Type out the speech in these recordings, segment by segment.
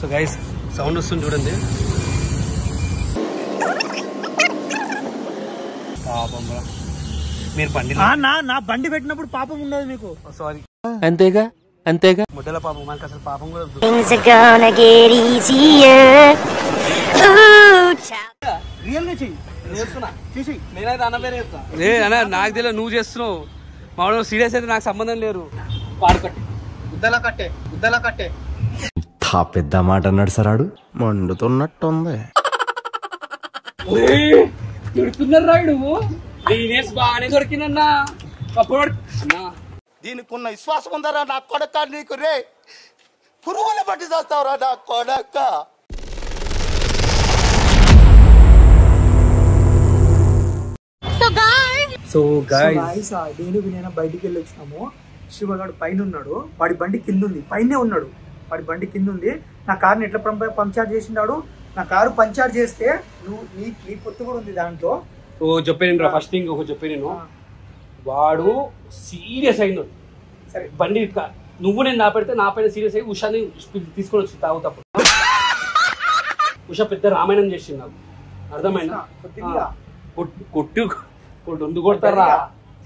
So guys sound వస్తుంది చూడండి. పాపం మీరు బండి నా బండి పెట్టినప్పుడు పాపం ఉండదు మీకు. సారీ అంతేగా అంతేగా ముద్దల పాపం మనకి అసలు పాపం కూడా రియల్గా చెయ్యి. నేనైతే అన్న పేరు చెప్తా. అన్న నాకు తెలియదు, నువ్వు చేస్తున్నావు. మామూలు సీరియస్ అయితే నాకు సంబంధం లేరు. ఉద్దల కట్టే పెద్ద మాట అన్నాడు సరాడు. మండుతున్నట్టుంది. దొరుకుతున్నారు రాయుడు బాగానే దొరికిందన్నా. దీనికి ఉన్న విశ్వాసం ఉందరా నా కొడక, నీకు రే పురుగుల బట్టి చేస్తావురా నా కొడక. సో గైస్ నేను వినైనా బయటికి వెళ్ళి వచ్చినాము. శివగాడు పైన ఉన్నాడు, వాడి బండి కింద ఉంది. పైనే ఉన్నాడు, వాడి బండి కింద ఉంది. నా కార్ని ఎట్లా పంక్చర్ చేసినాడు. నా కారు పంక్చర్ చేస్తే నీ పొత్తు కూడా ఉంది దాంట్లో. ఓ చెప్పాను ఫస్ట్ థింగ్ ఒక చెప్పాను. వాడు సీరియస్ అయినాడు. సరే బండి నువ్వు నేను నా పెడితే నా పైన సీరియస్ అయ్యి ఉషాని తీసుకొని వచ్చి తాగుతప్పుడు ఉషా పెద్ద రామాయణం చేసింది నాకు. అర్థమైనా కొట్టు కొడతారా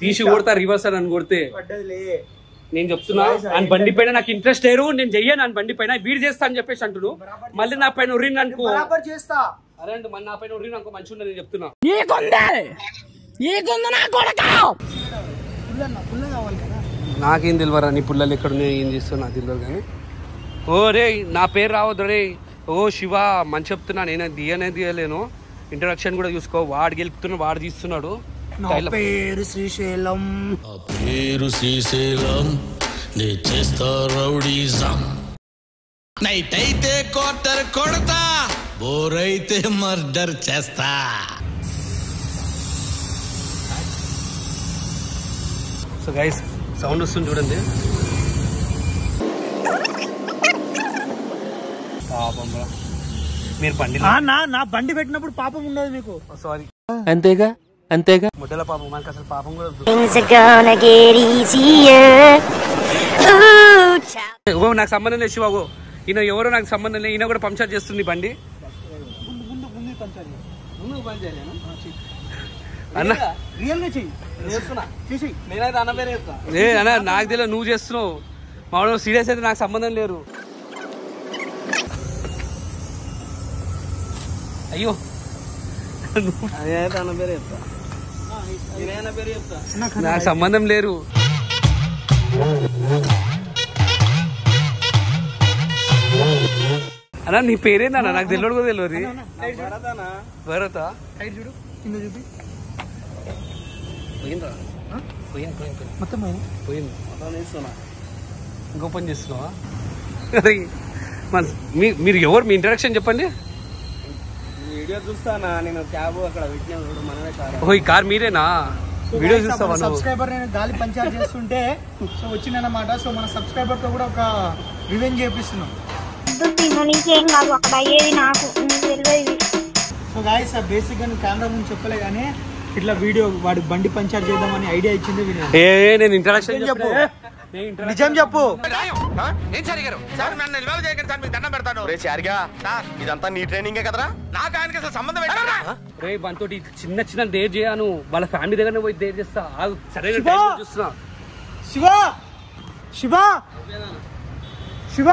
తీసి కొడతా రివర్స్ అని కొడితే నేను చెప్తున్నా. ఆయన బండి పైన నాకు ఇంట్రెస్ట్ లేరు, నేను చెయ్యను ఆయన బండి పైన. వీడు చేస్తా అని చెప్పేసి అంటుడు. మళ్ళీ నా పైన ఉర్రిని అనుకో అరే అంటే మళ్ళీ నా పైన ఉర్రిని అనుకో మంచిగా ఉండదు. నేను చెప్తున్నా నాకేం తెలియరా నీ పుల్లలు ఎక్కడ ఏం చేస్తావు నాకు తెలియదు. కానీ ఓ రే నా పేరు రావద్దు రే. ఓ శివ మంచి చెప్తున్నా, నేను దియలేను. ఇంట్రడక్షన్ కూడా చూసుకో. వాడు గెలుపుతున్నా, వాడు తీస్తున్నాడు. పేరు శ్రీశైలం, పేరు శ్రీశైలం, నే చేస్తా రౌడీజం. నైట్ అయితే క్వార్టర్ కొడతా, బోర్ అయితే మర్డర్ చేస్తా. సో గైస్ సౌండ్ వస్తుంది చూడండి. పాపం మీరు బండి నా బండి పెట్టినప్పుడు పాపం ఉండదు మీకు. సారీ అంతేగా అంతేగా ముద్దల పాపం మనకి అసలు పాపం కూడా నాకు సంబంధం లేదు. శివ ఈయన ఎవరో నాకు సంబంధం లేదు. ఈయన కూడా పంక్చర్ చేస్తుంది బండి. అన్న రియల్గా చెయ్యి. నేనైతే అన్న పేరు చెప్తా. అన్న నాకు తెలియదు, నువ్వు చేస్తున్నావు. మామూలు సీరియస్ అయితే నాకు సంబంధం లేరు. అయ్యో అన్న పేరు చెప్తా. నాకు సంబంధం లేరు. అన్నా నీ పేరేందన్నా నాకు తెలియదు కూడా తెలియదు. భరత చూడు కింద చూపి. పోయిందా? మొత్తం పోయింది. ఇంకో పని చేస్తున్నావా? మీరు ఎవరు? మీ ఇంట్రడక్షన్ చెప్పండి. వీడియో చూస్తానా నేను. క్యాబ్ అక్కడ పెట్టినా మనమే కార్. ఓ ఈ కార్ మీరేనా? వీడియో చూస్తావా? సబ్స్క్రైబర్ నేను గాలి పంచాయతీ చేస్తుంటే సో వచ్చిందన్నమాట. సో మన సబ్స్క్రైబర్ తో కూడా ఒక రివెంజ్ చేపిస్తున్నాం. సో గాయ్స్ బేసిక్ గా కెమెరా ముందు చెప్పలే కానీ ఇట్లా వీడియో వాడి బండి పంచర్ చేద్దామని ఐడియా ఇచ్చింది. నేను ఇంట్రడక్షన్ చెప్పు. నిజం చెప్పు. ఇదంతా నీ ట్రైనింగే కదరా, నాకు ఆయనకి అసలు సంబంధం రే. మనతోటి చిన్న చిన్న డేర్ చేయను. వాళ్ళ ఫ్యామిలీ దగ్గర పోయి డేర్ చేస్తా. సరైన చూస్తున్నా. శివ శివ శివ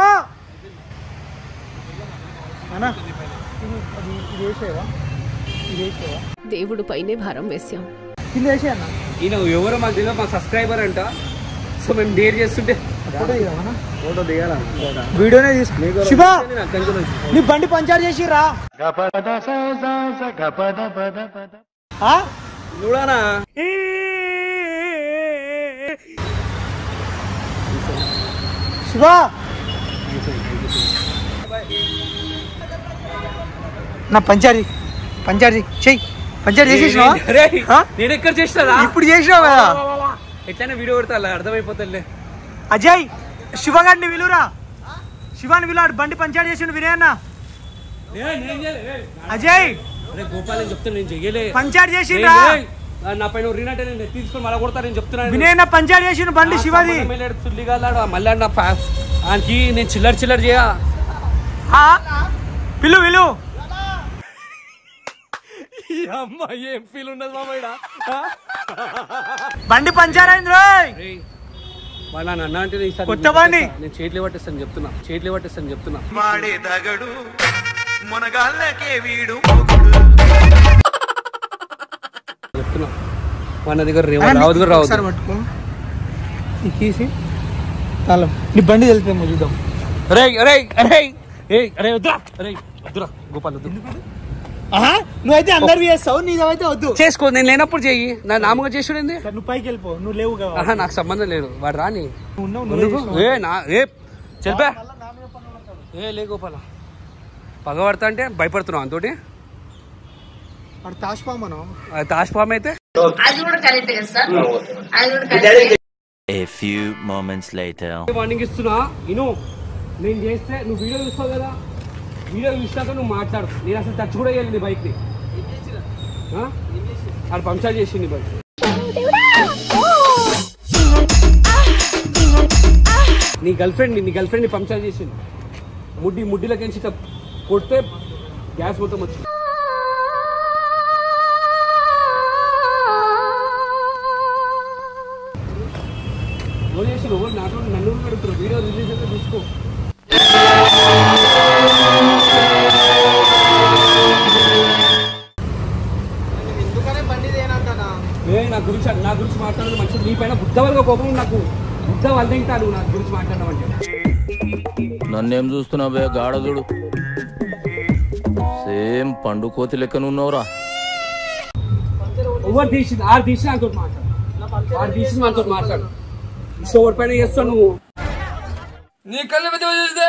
అన్నా దేవుడు పైనే భారం వేసాం. ఈయన ఎవరో మాకు తెలియదు, మా సబ్స్క్రైబర్ అంట. సో మేము డేర్ చేస్తుంటే ఫోటో దిగాలా? వీడియోనే తీసుకు. శివ నీ బండి పంచర్ చేసిరా చూడానా? శివ నా పంచారి చెయ్యి. పంచర్ చేసేసినా? నేను ఎక్కడ చేసినా? ఇప్పుడు చేసినావు కదా. ఎట్లయినా వీడియో పెడతా, అలా అర్థమైపోతుంది. అజయ్ శివగాడిని విలురా. శివాని విలు. బండి పంచారు చేసి వినయన్న. అజయ్ గోపాల్ అని చెప్తాను, నేను చెయ్యలే. పంచారు చేసిండ్రా నా పైన రీనట్టే నేను తీసుకొని మళ్ళీ కొడతా. నేను చెప్తున్నాను వినయన్న పంచారు చేసిన బండి శివది. మళ్ళీ ఆయనకి నేను చిల్లర చేయ. పిలు పిలు ఏం ఫీల్ ఉండదు మామయ్య. బండి పంచర్ అయింది రోయ్. వాళ్ళ అన్న అంటే కొత్త బండి. నేను చేతులు పట్టేస్తాను చెప్తున్నా వాడే దగడు మునగాళ్ళకే వీడు చెప్తున్నా మన దగ్గర రావద్దు కూడా రావద్దు. పట్టుకో తీసి తాళం నీ బండి వెళ్తామో చూద్దాం. వద్దురా గోపాల్ వద్దు. నువ్వైతే అందరు చేస్తావు, నీదైతే వద్దు. చేసుకో, నేను లేనప్పుడు చెయ్యి. నా నామగా చేసుడేంది? నువ్వు పైకి వెళ్ళిపో, నువ్వు లేవు కదా. నాకు సంబంధం లేదు, వాడు రాని. చెప్పా లే గోపాల, పగబడతా అంటే భయపడుతున్నావు అంతోటి. తాష్పామ్ అయితే వార్నింగ్ ఇస్తున్నా. నేను చేస్తే నువ్వు వీడియో చూస్తావు కదా, వీడియో చూసినాక నువ్వు మాట్లాడు. నేను అసలు టచ్ కూడా వేయాలి నీ బైక్ని. అది పంక్చర్ చేసింది బైక్. నీ గర్ల్ ఫ్రెండ్ పంక్చర్ చేసింది. ముడ్డిలోకి ఇట్లా కొడితే గ్యాస్ మొత్తం వచ్చింది. నాకు నన్ను పెడుతున్నారు. వీడియో రిలీజ్ అయితే చూసుకో. నా గురించి మాట్లాడదు మంచిది. నీ పైన బుద్ధవల్గా కోపం, నాకు బుద్ధ వల్లింటాను నా గురించి మాట్లాడమంటే. నన్నేం చూస్తున్నావే గాడదుడు, సేమ్ పండు కోతి లెక్కనున్నావురా. ఎవరు తీసింది? ఆరు తీసి నాతో మాట్లాడు. ఓవర్ పైన చేస్తావు నువ్వు. నీ కళ్ళు పెద్ద చూస్తే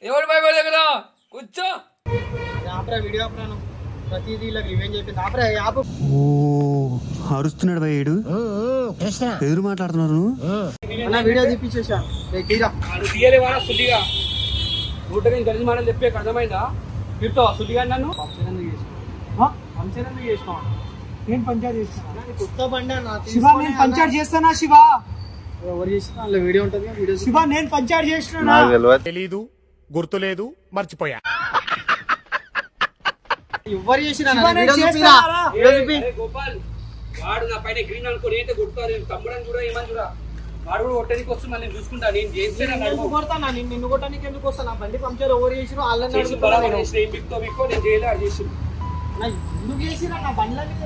ఎవరు భయపడలే కదా. కూర్చో. అరుస్తున్నాడు భయ్యుడు, ఎదురు మాట్లాడుతున్నారు. తీయలేవారా సుల్లిగా? నూట గలీజ్ మాటలు చెప్పే అర్థమైందా? తిరుతావా సుల్లిగా నన్ను? నేను పంచాయతీ చేస్తాను. శివ నేను పంచాయతీ చేస్తానా? శివ ఎవరు చేసినా అందులో వీడియో ఉంటుంది. వీడియో శివ నేను పంచాయతీ చేస్తున్నా. తెలీదు, గుర్తులేదు, మర్చిపోయా. ఎవరు చేసినా గోపాల్, వాడు నా పైన గ్రీన్ అనుకోని అయితే కొడుతాను. తమ్ముడని చూడ, ఏమని చూడ, వాడు కూడా కొట్టడానికి వస్తుంది. మళ్ళీ నేను చూసుకుంటా. నేను చేస్తే కొడతాను. నిన్ను కొట్టడానికి ఎందుకు వస్తాను? నా బండి పంచర్ ఎవరు చేసిన వాళ్ళని నేను చేయలే. అది చేసి ఎందుకు చేసినా నా బండ్ల మీద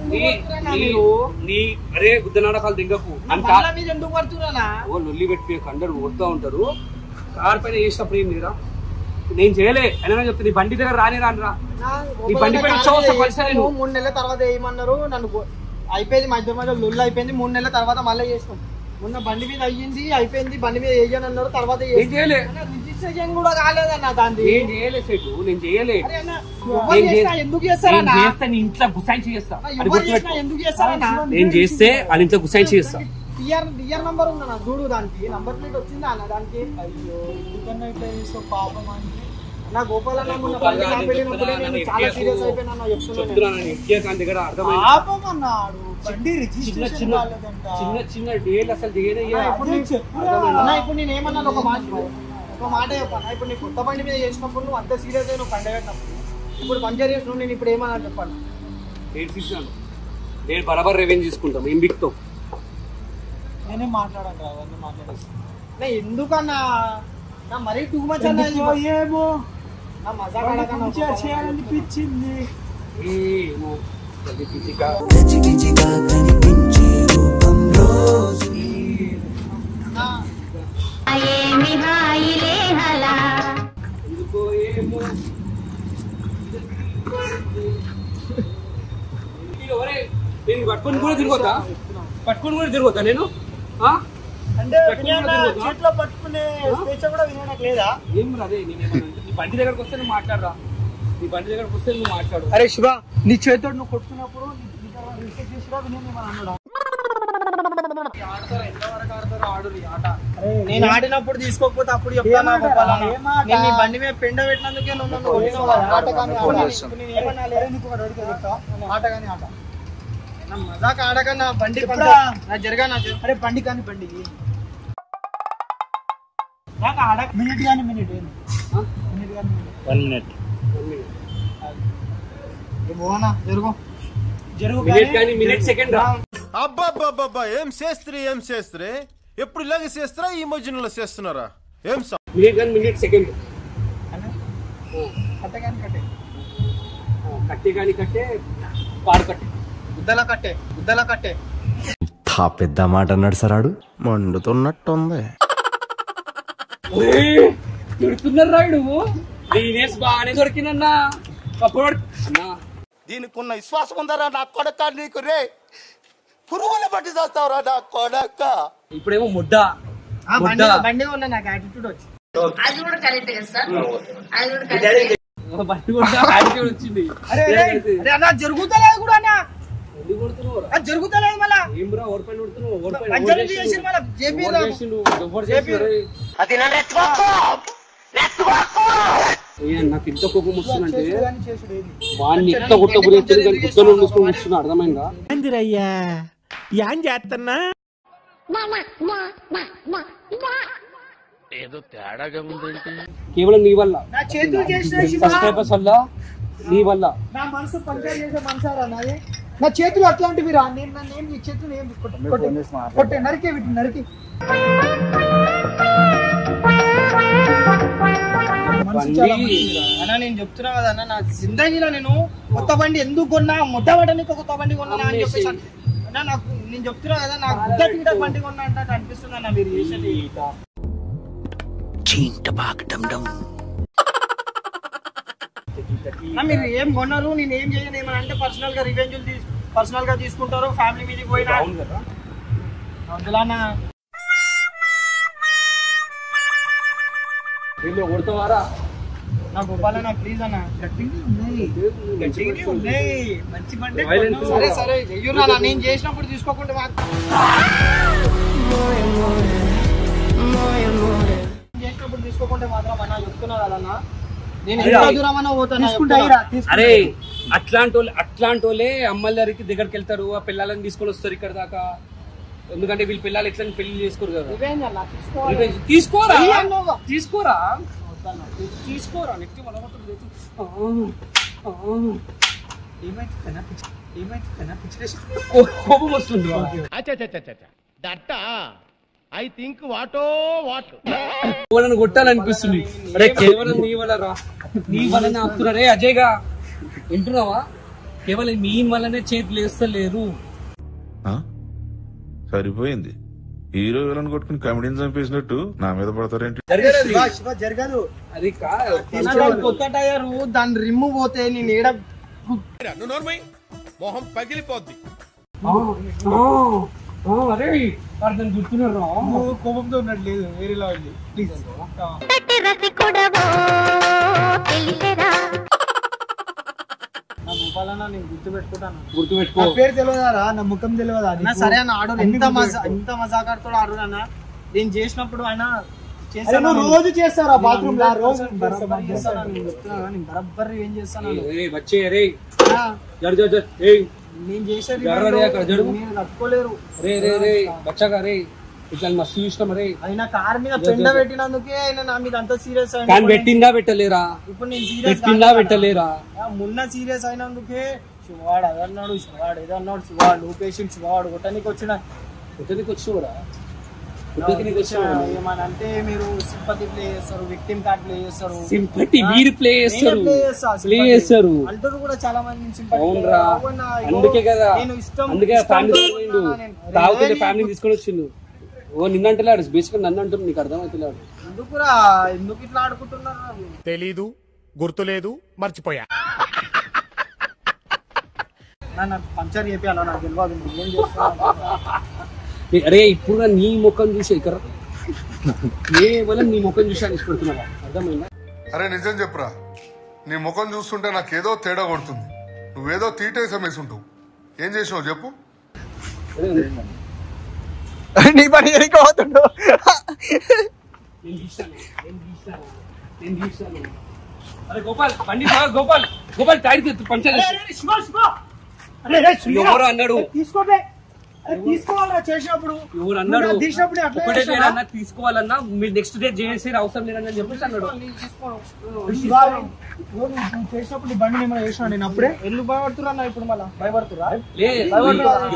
అరే గుద్ద నాటకాలు దింగకు. బండ్ల మీద ఎందుకు పడుతున్నా? లొల్లి పెట్టి కండరు కొడుతూ ఉంటారు. కార్ పైన చేసినప్పుడు ఏం లేదా? నేను చేయలే అయినా చెప్తా. నీ బండి దగ్గర రాని రానిరా. నీ బండి పైన 3 నెలల తర్వాత ఏమన్నారు నన్ను? అయిపోయింది, మధ్య లొల్లు అయిపోయింది. 3 నెలల తర్వాత మళ్ళీ చేసినాం. మొన్న బండి మీద అయ్యింది, అయిపోయింది. బండి మీద వేయని అన్నారు. తర్వాత రిజిస్ట్రేషన్ కూడా కాలేదన్న దాన్ని. నేను చేయలే. ఎందుకు చేస్తారా? ఇంట్లో గుసాయించి చేస్తా. ఎందుకు చేస్తారా? నేను చేస్తే వాళ్ళ ఇంట్లో గుసాయించి చేస్తా. టిఆర్ నంబర్ ఉందన్న, చూడు దానికి నంబర్ ప్లేట్ వచ్చిందా అన్న దానికి. అయ్యో ఎందుకన్నా ఇట్లా చేస్తావు పాపం అని. నా గోపాల చాలా సీరియస్ అయిపోయినా చిన్న డేలు అసలు ఇప్పుడు నేను ఏమన్నా ఒక మాట చెప్పాను. ఇప్పుడు నీ కొత్త బండి మీద చేసినప్పుడు నువ్వు అంత సీరియస్ అయి నువ్వు కండగట్టినప్పుడు ఇప్పుడు పంచర్ చేసినావు. నేను ఇప్పుడు ఏమన్నా చెప్పాను. నేను బరాబర్ రెవెన్యూ తీసుకుంటాం. ఏం బిక్తో నేనేం మాట్లాడాను రా, అవన్నీ మాట్లాడేస్తా. ఎందుకన్నా నా మరీ టూ మచ్ అన్నా. ఏమో నా మజా చేయాలనిపించింది. నేను పట్టుకొని కూడా తిరగొద్దా నేను? చేతిలో పట్టుకునే స్వేచ్ఛ కూడా వినడానికి లేదా? ఏం అదే నీ బండి దగ్గరకు వస్తే నువ్వు మాట్లాడరా. నీ బండి దగ్గరకు వస్తే నువ్వు మాట్లాడు. అరే శివ, నీ చేతితో నువ్వు కొట్టుకున్నప్పుడు నేను ఆడినప్పుడు తీసుకోకపోతే అప్పుడు చెప్తాను. నేను నీ బండి మీద పెండ పెట్టినందుకే ఆట మజాక్ ఆడకన్నా బండి జరగా. అరే బండి కానీ బండి మినిట్ కానీ మినిట్ 1 minute పోనా జరుగు మినిట్ కానీ మినిట్ సెకండ్ రా. అబ్బా ఏం చేస్త్రీ ఎప్పుడు ఇలాగే చేస్తారా ఈ మధ్యలో చేస్తున్నారా ఏం మినిట్ కానీ మినిట్ సెకండ్. కట్టే కానీ కట్టే కట్టే కానీ కట్టే పాడు కట్టే గుద్దల కట్టే పెద్ద మాట అన్నాడు సరాడు. మండుతున్నట్టుంది. తిడుతున్నారు రాయుడు. నేనేసి బాగానే దొరికినన్నా అప్పుడు అన్నా దీనికి ఉన్న విశ్వాసం ఉందరా నా కొడక నీకు రే పురుగుల బట్టి చేస్తావురా నా కొడక. ఇప్పుడేమో ముడ్డ బండి ఉన్నా నాకు యాటిట్యూడ్ వచ్చి బండి కొట్ట యాటిట్యూడ్ వచ్చింది. అన్నా జరుగుతలేదు కూడా అన్నా జరుగుతలేదు మళ్ళా ఏం రా ఓర్పైన కొడుతున్నావు? నాకు ఇంత కోపం వస్తుందంటే వాడిని ఎంత గుట్టబురేస్తుంది కానీ గుట్టలో మూసుకొని వస్తున్నా. అర్థమైందా? ఏదో తేడాగా ఉందేంటి? కేవలం నీ వల్ల, నా చేతులు చేసిన సబ్స్క్రైబర్స్ వల్ల, నీ వల్ల. నా మనసు పంచాయతీ చేసే మనసారా నాది. నా చేతులు అట్లాంటివి రా. నేను నన్ను ఏం నీ చేతులు ఏం కొట్టే నరికే వీటిని నరికి అన్నా నేను చెప్తున్నా కదా అన్న, నా జిందగీలో నేను కొత్త బండి ఎందుకు కొన్నా, మొట్టమొదటి కొత్త బండి కొన్నా అని చెప్పేసి అన్నా. నాకు నేను చెప్తున్నా కదా, నాకు గుడ్డ తీట బండి కొన్నా అంటే అనిపిస్తుంది అన్న మీరు చేసేది. మీరు ఏం కొన్నారు, నేను ఏం చేయను ఏమని అంటే పర్సనల్ గా తీసుకుంటారు. ఫ్యామిలీ మీదకి పోయినా కొడతావారా నా గోపాల నా ప్లీజ్ అన్న. మంచి బండి సరే చెయ్యురా. నేను చేసినప్పుడు తీసుకోకుండా చేసినప్పుడు తీసుకోకుంటే మాత్రం అన్న చెప్తున్నా కదన్నా. నేను ఎంత దూరమన్నా పోతాను. అరే అట్లాంటి వాళ్ళే అమ్మల దగ్గరికి వెళ్తారు, ఆ పిల్లలని తీసుకొని వస్తారు ఇక్కడ దాకా. ఎందుకంటే వీళ్ళ పిల్లలు ఎట్లా పెళ్లి చేసుకోరు కదా. తీసుకోరా నెక్కి కోపం వస్తుంది. ఐ థింక్ వాటో వాట్ వాళ్ళని కొట్టాలనిపిస్తుంది. అరే కేవలం నీ వల్ల రా, నీ వల్లనే ఆపుతున్నా. రే అజయ్ గా వింటున్నావా? కేవలం మీ వల్లనే చేతులు వేస్తలేరు. సరిపోయింది. హీరో విలన్ కొట్టుకుని కమెడీని చంపేసినట్టు నా మీద పడతారేంటి? జరగదు. అది కొత్త టైర్ దాని రిమ్ పోతే నేను ఏడ మొహం పగిలిపోద్ది. అరే అర్థం గుర్తున్నారు. కోపంతో ఉన్నట్టు లేదు, వేరేలా ఉంది. ప్లీజ్ నేను గుర్తుపెట్టుకో. పేరు తెలియదారా, నా ముఖం తెలియదా? సరే అన్న ఆడు ఎంత మజాకాడుతాడు ఆడు అన్న. నేను చేసినప్పుడు ఆయన రోజు చేస్తారా బాత్రూమ్ బరబ్బర్ ఏం చేస్తాను నేను చేసేది నేను తట్టుకోలేరు. మస్తు చూసినాం. అరే ఆయన కార్ మీద పెండ పెట్టినందుకే ఆయన నా మీద అంత సీరియస్ అయినా. పెట్టిందా పెట్టలేరా? ఇప్పుడు నేను సీరియస్ పెట్టలేరా? మొన్న సీరియస్ అయినందుకే శివాడు అదన్నాడు, శివాడు ఏదన్నాడు, శివాడు లోకేష్ శివాడు కొట్టనికి వచ్చినా ఏమనంటే మీరు సింపతి ప్లే చేస్తారు, విక్టిమ్ కార్డ్ ప్లే చేస్తారు. సింపతి వీరు ప్లే చేస్తారు అంటారు కూడా చాలా మంది సింపతి. అందుకే కదా, అందుకే ఫ్యామిలీ ఫ్యామిలీ తీసుకొని వచ్చిండు. ఓ నిన్నంటలేడు, బేసిక్గా నన్ను అంటున్నాడు. నీకు అర్థమవుతలేడు ఎందుకురా, ఎందుకు ఇట్లా ఆడుకుంటున్నారు? తెలీదు, గుర్తులేదు, మర్చిపోయా. నాకు పంచర్ చేయాలి, నాకు తెలియదు ఏం చేస్తా. అరే ఇప్పుడు నీ ముఖం చూసే ఇక్కడ కేవలం నీ ముఖం చూసి అనిపిస్తున్నావా? అర్థమైందా? అరే నిజం చెప్పురా, నీ ముఖం చూస్తుంటే నాకేదో తేడా కొడుతుంది. నువ్వేదో తీటేసం వేసుంటావు. ఏం చేసినావు చెప్పు? నీ పని పోతుండో అరే గోపాల్ బండి గోపాల్ టైర్ పంచర్ ఎవరు అన్నాడు? తీసుకోండి తీసుకోవాలా చేసినప్పుడు ఎవరు అన్నాడు తీసినప్పుడు ఒకటే డేట్ అన్నా తీసుకోవాలన్నా మీరు నెక్స్ట్ డే చేసే అవసరం లేదని చెప్పేసి అన్నాడు. చేసినప్పుడు బండి ఏమైనా చేసినా నేను అప్పుడే ఎందుకు భయపడుతురా అన్న? ఇప్పుడు మళ్ళీ భయపడుతురా?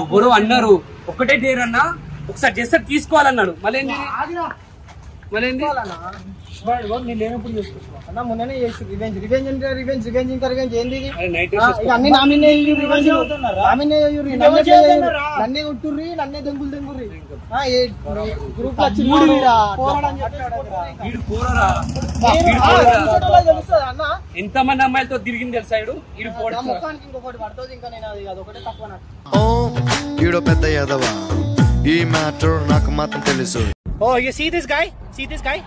ఎవరు అన్నారు ఒకటే డేట్ అన్నా ఒకసారి చేస్తే తీసుకోవాలన్నాడు. మళ్ళీ ఏంటి నేను లేనప్పుడు చేసుకుంటున్నా అన్న మొన్ననే చేసి రివెంజ్ రివెంజ్ అంటే రివెంజ్ రివెంజ్ ఇంకా రివెంజ్ ఏంది నైట్ అన్ని నామినే రివెంజ్ నామినే నన్నే కొట్టుర్రి నన్నే దెంగుర్రి గ్రూప్ లో అన్న ఎంత మంది అమ్మాయిలతో తిరిగింది తెలుసా ముఖానికి ఇంకొకటి పడుతుంది ఇంకా నేను అదొకటే తక్కువ నాకు. ఈడో పెద్ద యాదవ ఈ మ్యాటర్ నాకు మాత్రం తెలుసు. Oh, you see this guy? See this guy?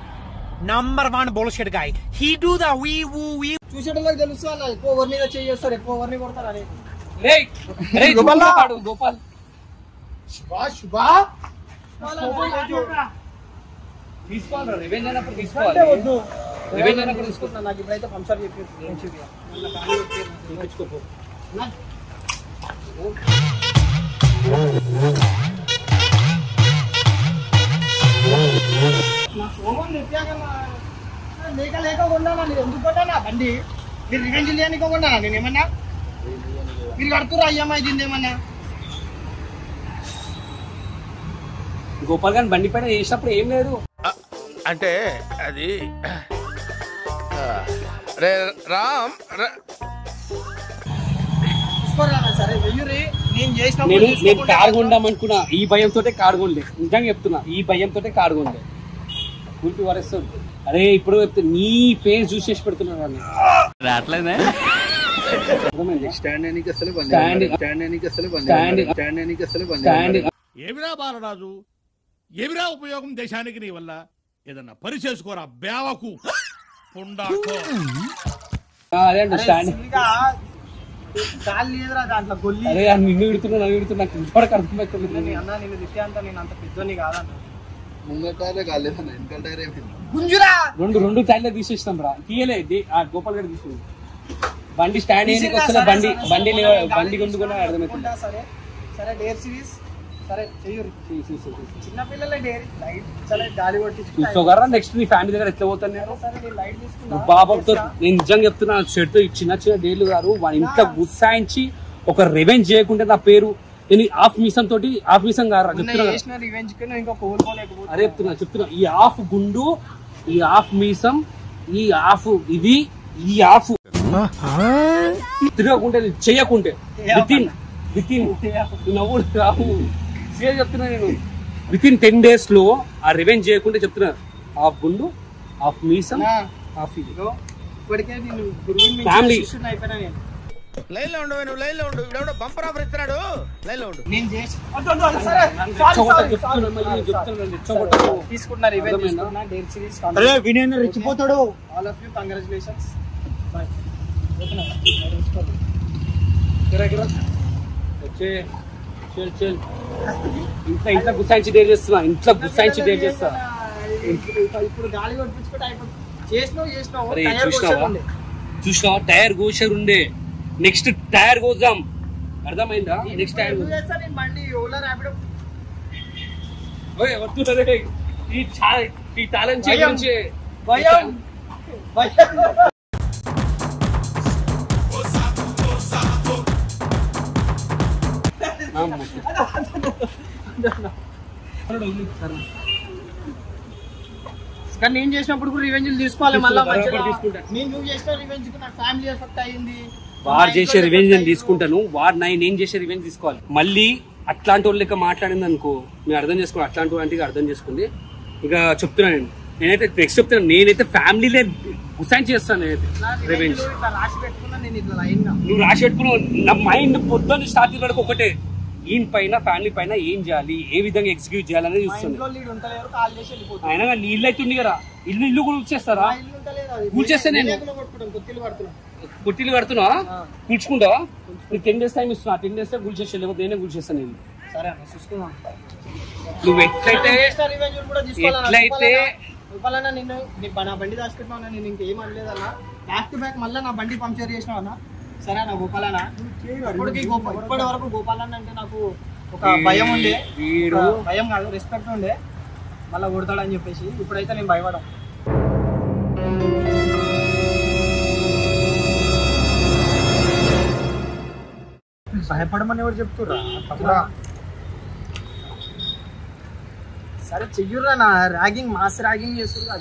Number 1 bullshit guy. He do the wee woo wee. చూసేటోళ్ళకి తెలుసు అన్న ఎక్కువ ఎవరి మీద చేస్తారు ఎక్కువ ఎవరిని కొడతారు అని. గోపాల్ తీసుకోవాలి రివెంజ్ అయినప్పుడు తీసుకోవాలి. రివెంజ్ అయినప్పుడు తీసుకుంటున్నా. నాకు ఇప్పుడైతే పంచర్ చెప్పి లేక లేక కొన్నానా నేను ఎందుకు కొన్నానా బండి? మీరు రివెంజ్ లేని కొన్నానా నేను ఏమన్నా? మీరు కడుతురా అయ్యమ్మా ఇది ఏమన్నా? గోపాల్ గారిని బండి పైన చేసినప్పుడు ఏం లేదు అంటే అది రే రామ్ సరే వెయ్యూరి నేను నేను కారు కొందామనుకున్నా. ఈ భయంతో కారు కొనలే. నిజంగా చెప్తున్నా ఈ భయంతో కారు కొనలే. కూర్పి వరేస్తుంది. అరే ఇప్పుడు చెప్తే నీ ఫేస్ చూసేసి పెడుతున్నాను. ఏమిరా బాలరాజు ఏమిరా ఉపయోగం దేశానికి నీ వల్ల? ఏదన్నా పని చేసుకోరా బేవకు పుండాకో. అదే అండి స్టాండ్ గాలి లేదురా దాంట్లో గొల్లి. అరే నిన్ను విడుతున్నా నన్ను విడుతున్నా ఇప్పటికి అర్థమవుతుంది. అన్న నేను తిట్టే అంత నేను అంత పెద్దోని కాదన్న. రెండు టైర్లు తీసేస్తాం రా. తీయలే గోపాల్ గారు తీసుకుంది. బండి స్టాండ్ అయ్యేందుకు వస్తున్నా. బండి గుందుకున్నా అర్థమవుతుంది. సరే సరే డేర్ సిరీస్ సరే చెయ్యూరి. చిన్నపిల్లలే డేర్ లైట్ సరే గాలి కొట్టించి చూసుకోగలరా. నెక్స్ట్ నీ ఫ్యామిలీ దగ్గర ఎట్లా పోతాను నేను? సరే నేను లైట్ తీసుకున్నా. బాబాతో నేను నిజంగా చెప్తున్నా. షర్ట్ చిన్న చిన్న డేర్లు గారు వాడి ఇంట్లో గుస్సాయించి ఒక రివెంజ్ చేయకుంటే నా పేరు నేను ఆఫ్ మిషన్ తోటి ఆఫ్ మిషన్ గారు చెప్తున్నా. అరే చెప్తున్నా ఈ ఆఫ్ గుండు ఈ ఆఫ్ మీసం ఈ ఆఫ్ ఇది ఈ ఆఫ్ తిరగకుంటే చెయ్యకుంటే వితిన్ నవ్వుడు రావు చెప్తున్నా నేను. వితిన్ 10 days లో ఆ రివెంజ్ చేయకుంటే చెప్తున్నా. ఆఫ్ గుండు ఆఫ్ మీసం ఆఫ్ ఇది ఫ్యామిలీ. లైన్ లో ఉండు నువ్వు లైన్ లో ఉండు. ఇవిడెవడో బంపర్ ఆఫర్ ఇస్తున్నాడు. లైన్ లో ఉండు. నేను చేసి తీసుకున్నా రివెంజ్ తీసుకున్నా డేర్ సిరీస్. అరే వినయ్ రెచ్చిపోతాడు. All of you congratulations. ఇంట్లో గుస్సాయించి డేర్ చేస్తున్నా. ఇంట్లో గుస్సాయించి డేర్ చేస్తా. ఇప్పుడు గాలి కొట్టించుకుంటే అయిపోతుంది. చేసినావు చూసినావా టైర్ గోషర్ ఉండే. నెక్స్ట్ టైర్ కోద్దాం. అర్థమైందా? నెక్స్ట్ టైర్ ఈ టాలెంట్ కానీ నేను చేసినప్పుడు కూడా రివెంజ్ తీసుకోవాలి. మళ్ళీ నువ్వు చేసిన రివెంజ్ కి నా ఫ్యామిలీ ఎఫెక్ట్ అయ్యింది. వాడు చేసే రివెంజ్ నేను తీసుకుంటాను. వాడు నేను చేసే రివెంజ్ తీసుకోవాలి. మళ్ళీ అట్లాంటి వాళ్ళు లెక్క మాట్లాడింది అనుకో మీరు అర్థం చేసుకోండి. అట్లాంటి వాటికి అర్థం చేసుకుంది. ఇక చెప్తున్నా నేనైతే నెక్స్ట్ చెప్తున్నా. నేనైతే ఫ్యామిలీలే గుసైన్ చేస్తాను. నేనైతే రివెంజ్ నువ్వు రాసి పెట్టుకున్నావు. నా మైండ్ పొద్దున్న స్టార్టింగ్ వరకు ఒకటే ఈయన పైన ఫ్యామిలీ పైన ఏం చేయాలి ఏ విధంగా ఎగ్జిక్యూట్ చేయాలని చూస్తుంది. అయినా నీ ఇల్లు అయితే ఉంది కదా. ఇల్లు కూడా కూల్చేస్తారా? కూల్చేస్తే నేను కుట్టిలు కడుతున్నా కూల్చుకుంటావా? నీకు 10 days టైం ఇస్తున్నా. 10 days కూల్చేసి లేకపోతే నేనే కూల్చేస్తాను. నేను నువ్వు ఎట్లయితే నిన్ను నా బండి దాచుకుంటున్నా. నేను ఇంకేం అనలేదన్నా. బ్యాక్ టు బ్యాక్ మళ్ళీ నా బండి పంక్చర్ చేసినావు అన్న. సరే అన్న గోపాలన్న ఇప్పటి వరకు గోపాలన్న అంటే నాకు ఒక భయం ఉండే, భయం కాదు రెస్పెక్ట్ ఉండే, మళ్ళీ కొడతాడని చెప్పేసి. ఇప్పుడైతే నేను భయపడా. భయపడమని ఎవరు చెప్తుర్రా? సరే చెయ్యుర్రా, నా ర్యాగింగ్ మాస్ ర్యాగింగ్ చేస్తుర్రా.